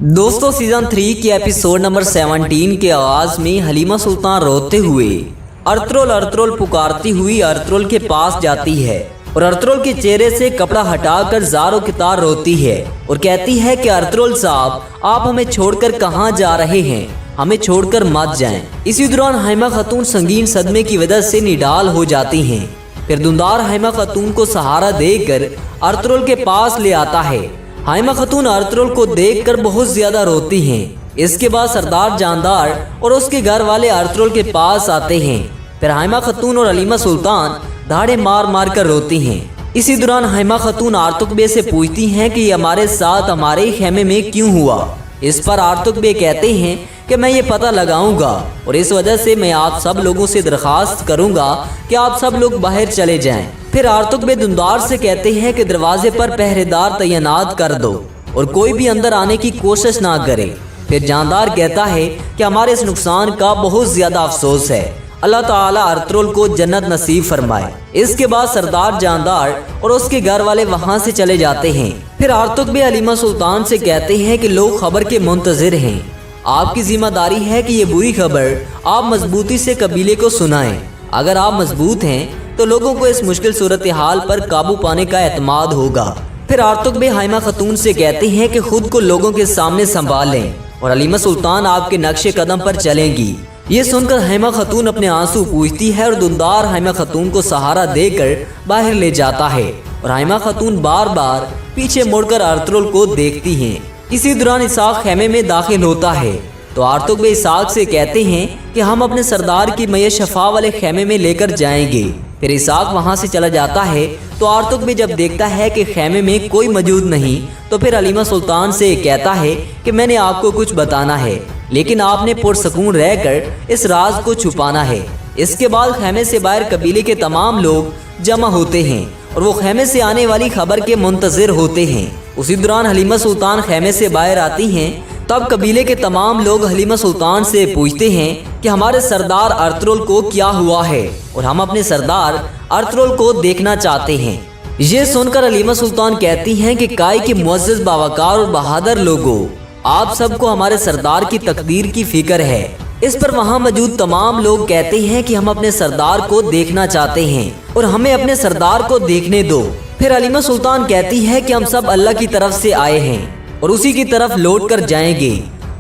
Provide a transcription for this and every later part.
दोस्तों सीजन 3 के episode number 17 के आगाज में हलीमा सुल्तान रोते हुए अर्तुरुल पुकारती हुई अर्तुरुल के पास जाती है और अर्तुरुल के चेहरे से कपड़ा हटाकर ज़ारो की तार रोती है और कहती है कि अर्तुरुल साहब, आप हमें छोड़कर कहाँ जा रहे हैं, हमें छोड़कर मत जाएं। इसी दौरान हाइमा खातून संगीन सदमे की वजह से निडाल हो जाती हैं। फिर दुंदार हाइमा खातून को सहारा देकर अर्तुरुल के पास ले आता है। हाइमा खातून अर्तुरुल को देखकर बहुत ज्यादा रोती हैं। इसके बाद सरदार जानदार और उसके घर वाले अर्तुरुल के पास आते हैं। फिर हाइमा खातून और हलीमा सुल्तान धाड़े मार मार कर रोती हैं। इसी दौरान हाइमा खातून आर्तुक बे से पूछती हैं कि ये हमारे साथ हमारे ही खेमे में क्यों हुआ। इस पर आर्तुक बे कहते हैं कि मैं ये पता लगाऊंगा और इस वजह से मैं आप सब लोगों से दरखास्त करूंगा कि आप सब लोग बाहर चले जाएं। फिर आर्तुक बे दुंदार से कहते हैं कि दरवाजे पर पहरेदार तैनात कर दो और कोई भी अंदर आने की कोशिश ना करे। फिर जानदार कहता है कि हमारे इस नुकसान का बहुत ज्यादा अफसोस है, अल्लाह ताला अर्तुरुल को जन्नत नसीब फरमाए। इसके बाद सरदार जानदार और उसके घर वाले वहां से चले जाते हैं। फिर आर्तुक बे हलीमा सुल्तान से कहते हैं कि लोग खबर के मुंतजिर हैं, आपकी जिम्मेदारी है कि ये बुरी खबर आप मजबूती से कबीले को सुनाएं। अगर आप मजबूत हैं तो लोगों को इस मुश्किल सूरत हाल पर काबू पाने का एतमाद होगा। फिर आर्तुक बे हाइमा खातून से कहते हैं कि खुद को लोगों के सामने संभालें और हलीमा सुल्तान आपके नक्शे कदम पर चलेंगी। ये सुनकर हाइमा खातून अपने आंसू पूछती है और दुंदार हाइमा खातून को सहारा देकर बाहर ले जाता है और हाइमा खातून बार बार पीछे मुड़कर अर्तुरुल को देखती हैं। इसी दौरान इसाक खेमे में दाखिल होता है तो आर्तुक बे इसाक से कहते हैं कि हम अपने सरदार की मैयत शफा वाले खेमे में लेकर जाएंगे। फिर इसाक वहां से चला जाता है तो आर्तुक बे जब देखता है कि खेमे में कोई मौजूद नहीं तो फिर हलीमा सुल्तान से कहता है कि मैंने आपको कुछ बताना है, लेकिन आपने पुरसकून रहकर इस राज को छुपाना है। इसके बाद खेमे से बाहर कबीले के तमाम लोग जमा होते हैं और वो खेमे से आने वाली खबर के मुंतजिर होते हैं। उसी दौरान हलीमा सुल्तान खेमे से बाहर आती हैं। तब कबीले के तमाम लोग हलीमा सुल्तान से पूछते हैं कि हमारे सरदार अर्तुरुल को क्या हुआ है और हम अपने सरदार अर्तुरुल को देखना चाहते हैं। ये सुनकर हलीमा सुल्तान कहती हैं कि काई के मुअज़्ज़ज़ बावकार और बहादुर लोगों, आप सबको हमारे सरदार की तकदीर की फिक्र है। इस पर वहाँ मौजूद तमाम लोग कहते हैं कि हम अपने सरदार को देखना चाहते हैं और हमें अपने सरदार को देखने दो। फिर हलीमा सुल्तान कहती है कि हम सब अल्लाह की तरफ से आए हैं और उसी की तरफ लौट कर जाएंगे।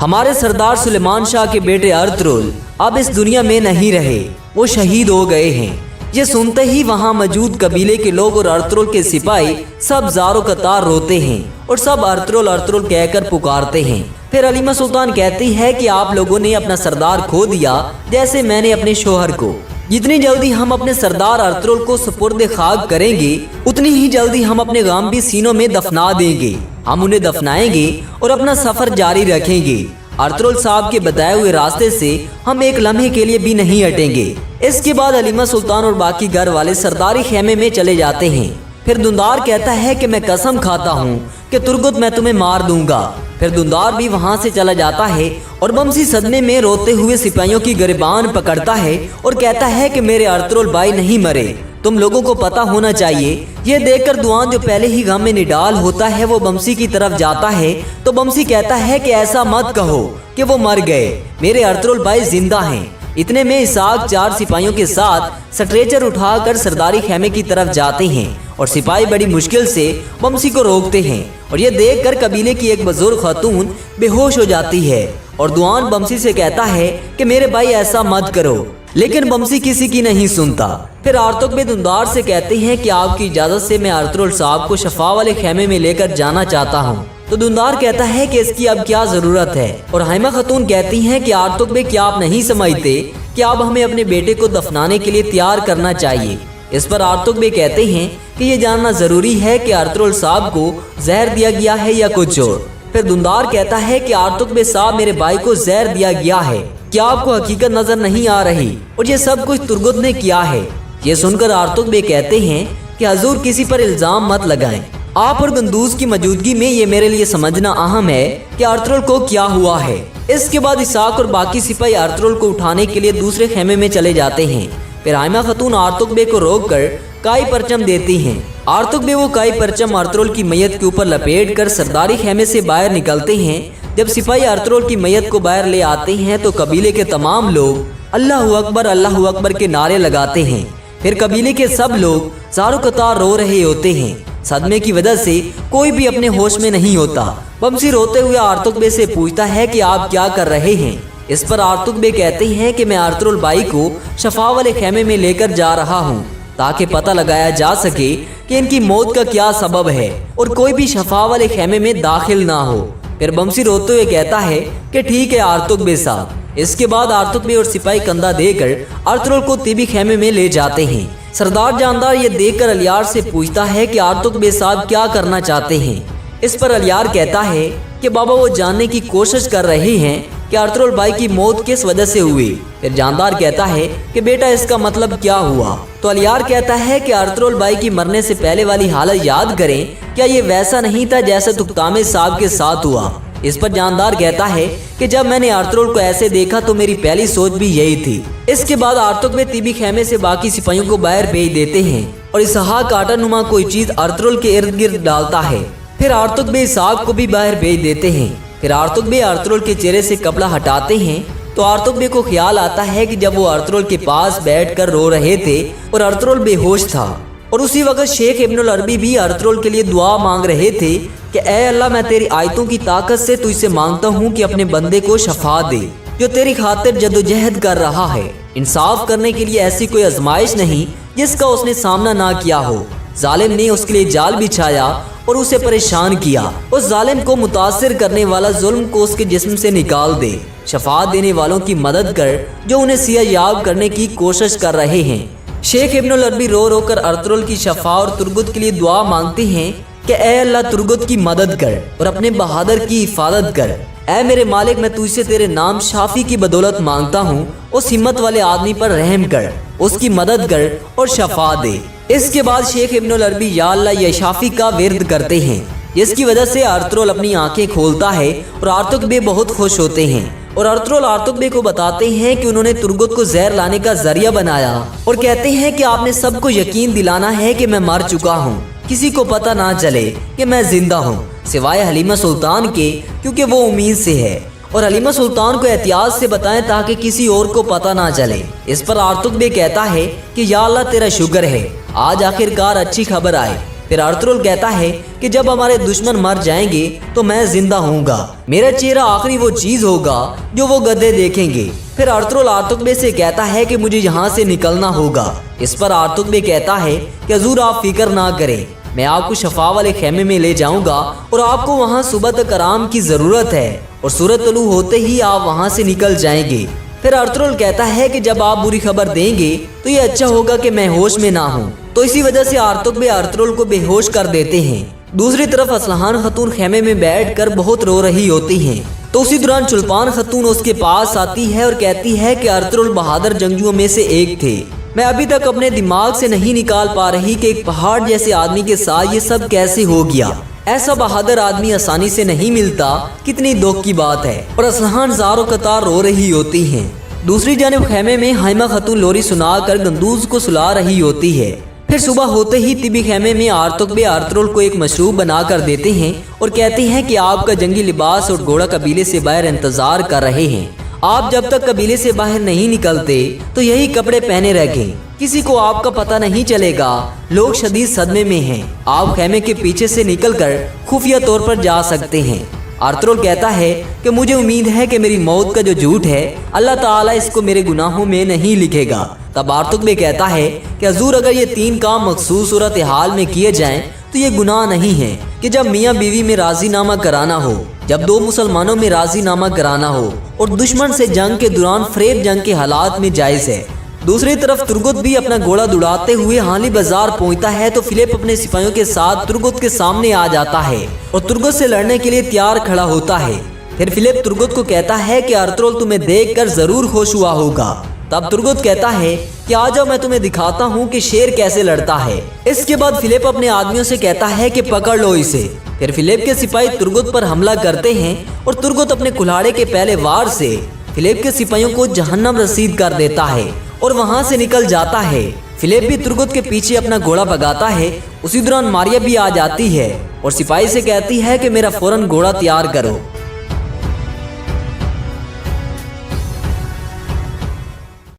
हमारे सरदार सुलेमान शाह के बेटे अर्तुरुल अब इस दुनिया में नहीं रहे, वो शहीद हो गए हैं। ये सुनते ही वहाँ मौजूद कबीले के लोग और अर्तुरुल के सिपाही सब ज़ारो कतार रोते हैं और सब अर्तुरुल अर्तुरुल कहकर पुकारते हैं। फिर हलीमा सुल्तान कहती है कि आप लोगों ने अपना सरदार खो दिया जैसे मैंने अपने शोहर को। जितनी जल्दी हम अपने सरदार अर्तुरुल को सुपुर्द खाक करेंगे उतनी ही जल्दी हम अपने गाम भी सीनों में दफना देंगे। हम उन्हें दफनाएंगे और अपना सफर जारी रखेंगे। अर्तुरुल साहब के बताए हुए रास्ते से हम एक लम्हे के लिए भी नहीं हटेंगे। इसके बाद हलीमा सुल्तान और बाकी घर वाले सरदारी खेमे में चले जाते हैं। फिर दुंदार कहता है कि मैं कसम खाता हूँ कि तुर्गुत मैं तुम्हें मार दूंगा। फिर दुंदार भी वहाँ से चला जाता है और बमसी सदमे में रोते हुए सिपाहियों की गिरबान पकड़ता है और कहता है कि मेरे अर्तुरुल भाई नहीं मरे, तुम लोगों को पता होना चाहिए। ये देखकर दुआन जो पहले ही गम में निडाल होता है वो बमसी की तरफ जाता है तो बमसी कहता है कि ऐसा मत कहो कि वो मर गए, मेरे अर्तुरुल भाई जिंदा हैं। इतने में इसाक 4 सिपाहियों के साथ स्ट्रेचर उठाकर सरदारी खेमे की तरफ जाते हैं और सिपाही बड़ी मुश्किल से बमसी को रोकते हैं और ये देखकर कबीले की एक बुजुर्ग खातून बेहोश हो जाती है और दुआन बमसी से कहता है कि मेरे भाई ऐसा मत करो, लेकिन बमसी किसी की नहीं सुनता। फिर आर्तुक बे दुंदार से कहते हैं कि आपकी इजाजत से मैं अर्तुरुल साहब को शफा वाले खेमे में लेकर जाना चाहता हूँ। तो दुंदार कहता है कि इसकी अब क्या जरूरत है और हाइमा खातून कहती हैं कि आर्तुक बे क्या आप नहीं समझते कि अब हमें अपने बेटे को दफनाने के लिए तैयार करना चाहिए। इस पर आर्तुक बे कहते हैं कि ये जानना जरूरी है कि अर्तुरुल साहब को जहर दिया गया है या कुछ और। फिर दुंदार कहता है कि आर्तुक बे साहब मेरे भाई को जहर दिया गया है, क्या आपको हकीकत नजर नहीं आ रही और ये सब कुछ तुर्गुत ने किया है। ये सुनकर आर्तुक बे कहते हैं कि हजूर किसी पर इल्जाम मत लगाएं, आप और गंदूज की मौजूदगी में ये मेरे लिए समझना अहम है कि अर्तुरुल को क्या हुआ है। इसके बाद इसाक और बाकी सिपाही अर्तुरुल को उठाने के लिए दूसरे खेमे में चले जाते हैं। फिर हाइमा खातून आर्तुक बे को रोककर काई परचम देती हैं। आर्तुक बे वो काई परचम अर्तुरुल की मैयत के ऊपर लपेट कर सरदारी खेमे से बाहर निकलते हैं। जब सिपाही अर्तुगरुल की मैयत को बाहर ले आते हैं तो कबीले के तमाम लोग अल्लाह अकबर के नारे लगाते हैं। फिर कबीले के सब लोग चारों कतार रो रहे होते हैं। सदमे की वजह से कोई भी अपने होश में नहीं होता। बमसी रोते हुए अर्तुगबे से पूछता है कि आप क्या कर रहे हैं। इस पर अर्तुगबे कहते हैं कि मैं अर्तुगरुल भाई को शफा वाले खेमे में लेकर जा रहा हूँ ताकि पता लगाया जा सके कि इनकी मौत का क्या सबब है और कोई भी शफा वाले खेमे में दाखिल ना हो। फिर बमसी रोते हुए कहता है कि ठीक है अर्तुगबे साहब। इसके बाद अर्तुगबे और सिपाही कंधा देकर अर्तुगरुल को तिबी खेमे में ले जाते हैं। सरदार जानदार ये देखकर अलियार से पूछता है कि अर्तुगबे साहब क्या करना चाहते हैं। इस पर अलियार कहता है कि बाबा वो जानने की कोशिश कर रहे हैं कि अर्तुगरुल भाई की मौत किस वजह से हुई। फिर जानदार कहता है कि बेटा इसका मतलब क्या हुआ। तो अलियार कहता है कि अर्तुगरुल भाई की मरने से पहले वाली हालत याद करें, क्या ये वैसा नहीं था जैसा तुगतामे साहब के साथ हुआ। इस पर जानदार कहता है कि जब मैंने अर्तुगरुल को ऐसे देखा तो मेरी पहली सोच भी यही थी। इसके बाद अर्तुगबे तिबी खेमे से बाकी सिपाहियों को बाहर भेज देते हैं और इसहाक आटानुमा कोई चीज अर्तुगरुल के इर्द गिर्द डालता है। फिर अर्तुगबे इसहाक को भी बाहर भेज देते हैं। फिर अर्तुगबे अर्तुगरुल के चेहरे से कपड़ा हटाते हैं तो अर्तुगबे को ख्याल आता है कि जब वो अर्तुगरुल के पास बैठकर रो रहे थे और अर्तुगरुल बेहोश था और उसी वक्त शेख इब्नुल अरबी भी अर्तुगरुल के लिए दुआ मांग रहे थे कि ऐ अल्लाह मैं तेरी आयतों की ताकत से तुझसे मांगता हूँ कि अपने बंदे को शफा दे जो तेरी खातिर जदोजहद कर रहा है। इंसाफ करने के लिए ऐसी कोई आजमाइश नहीं जिसका उसने सामना ना किया हो। जालिम ने उसके लिए जाल बिछाया और उसे परेशान किया। उस जालिम को मुतासिर करने वाला जुल्म को उसके जिस्म से निकाल दे। शफाअत देने वालों की मदद कर जो उन्हें सियायाब करने की कोशिश कर रहे हैं। शेख इब्नुल अरबी रो रो कर अर्तुगरुल की शफा और तुर्गुत के लिए दुआ मांगते हैं कि ऐ अल्लाह तुर्गुत की मदद कर और अपने बहादुर की हिफाजत कर। ऐ मेरे मालिक मैं तुझसे तेरे नाम शाफी की बदौलत मांगता हूँ। उस हिम्मत वाले आदमी पर रहम कर, उसकी मदद कर और शफा दे। इसके बाद शेख इब्नुल अरबी या अल्लाह या शाफी का विर्द करते हैं, जिसकी वजह से अर्तुगरुल अपनी आंखें खोलता है और अर्तुगबे बहुत खुश होते हैं और अर्तुगरुल अर्तुगबे को बताते हैं कि उन्होंने तुर्गुत को जहर लाने का जरिया बनाया और कहते हैं कि आपने सबको यकीन दिलाना है कि मैं मर चुका हूँ, किसी को पता ना चले कि मैं जिंदा हूँ सिवाय हलीमा सुल्तान के, क्योंकि वो उम्मीद से है और हलीमा सुल्तान को एहतियात से बताएं ताकि किसी और को पता ना चले। इस पर अर्तुगबे कहता है कि या अल्लाह तेरा शुक्र है, आज आखिरकार अच्छी खबर आई। फिर अर्तुगरुल कहता है कि जब हमारे दुश्मन मर जाएंगे तो मैं जिंदा होऊंगा, मेरा चेहरा आखिरी वो चीज होगा जो वो गधे देखेंगे। फिर अर्तुगरुल अर्तुगबे से कहता है कि मुझे यहाँ से निकलना होगा। इस पर अर्तुगबे कहता है कि हुजूर आप फिक्र ना करें, मैं आपको शफा वाले खेमे में ले जाऊंगा और आपको वहाँ सुबह तक आराम की जरूरत है और सूरज तुलू होते ही आप वहाँ से निकल जाएंगे। फिर अर्तुगरुल कहता है कि जब आप बुरी खबर देंगे तो ये अच्छा होगा कि मैं होश में ना हूँ। तो इसी वजह से अर्तुगबे अर्तुगरुल को बेहोश कर देते हैं। दूसरी तरफ असलहान खतून खेमे में बैठकर बहुत रो रही होती हैं। तो उसी दौरान चुल्पान खतून उसके पास आती है और कहती है कि अर्तुगरुल बहादुर जंगजुओं में से एक थे। मैं अभी तक अपने दिमाग से नहीं निकाल पा रही कि एक पहाड़ जैसे आदमी के साथ ये सब कैसे हो गया। ऐसा बहादुर आदमी आसानी से नहीं मिलता, कितनी दुख की बात है। और असलहान ज़ारो कतार रो रही होती हैं। दूसरी जानिब खेमे में हाइमा खतून लोरी सुनाकर गंदूज को सुला रही होती है। फिर सुबह होते ही तिबी खेमे में अर्तुगबे अर्तुगरुल को एक मशरूब बना कर देते हैं और कहते हैं कि आपका जंगी लिबास और घोड़ा कबीले से बाहर इंतजार कर रहे हैं। आप जब तक कबीले से बाहर नहीं निकलते तो यही कपड़े पहने रखें, किसी को आपका पता नहीं चलेगा, लोग शदीद सदमे में हैं। आप खेमे के पीछे से निकलकर खुफिया तौर पर जा सकते हैं। अर्तुगरुल कहता है कि मुझे उम्मीद है कि मेरी मौत का जो झूठ है अल्लाह ताला इसको मेरे गुनाहों में नहीं लिखेगा। तब अर्तुगबे कहता है कि हुजूर अगर ये 3 काम मखसूस सूरत हाल में किए जाएं तो ये गुनाह नहीं है कि जब मियाँ बीवी में राजीनामा कराना हो, जब 2 मुसलमानों में राजीनामा कराना हो और दुश्मन से जंग के दौरान फरेब जंग के हालात में जायज है। दूसरी तरफ तुर्गुत भी अपना घोड़ा दुड़ाते हुए हाली बाजार पहुंचता है तो फिलिप अपने सिपाहियों के साथ तुर्गुत के सामने आ जाता है और तुर्गुत से लड़ने के लिए तैयार खड़ा होता है। फिर फिलिप तुर्गुत को कहता है कि अर्तुगरुल तुम्हें देखकर जरूर खुश हुआ होगा। तब तुर्गुत कहता है कि आ जाओ मैं तुम्हें दिखाता हूँ कि शेर कैसे लड़ता है। इसके बाद फिलिप अपने आदमियों से कहता है कि पकड़ लो इसे। फिर फिलिप के सिपाही तुर्गुत पर हमला करते हैं और तुर्गुत अपने कुल्हाड़े के पहले वार से फिलिप के सिपाहियों को जहन्नम रसीद कर देता है और वहां से निकल जाता है। फिलिप भी तुर्गुत के पीछे अपना घोड़ा भगाता है। उसी दौरान मारिया भी आ जाती है और सिपाही से कहती है कि मेरा फौरन घोड़ा तैयार करो।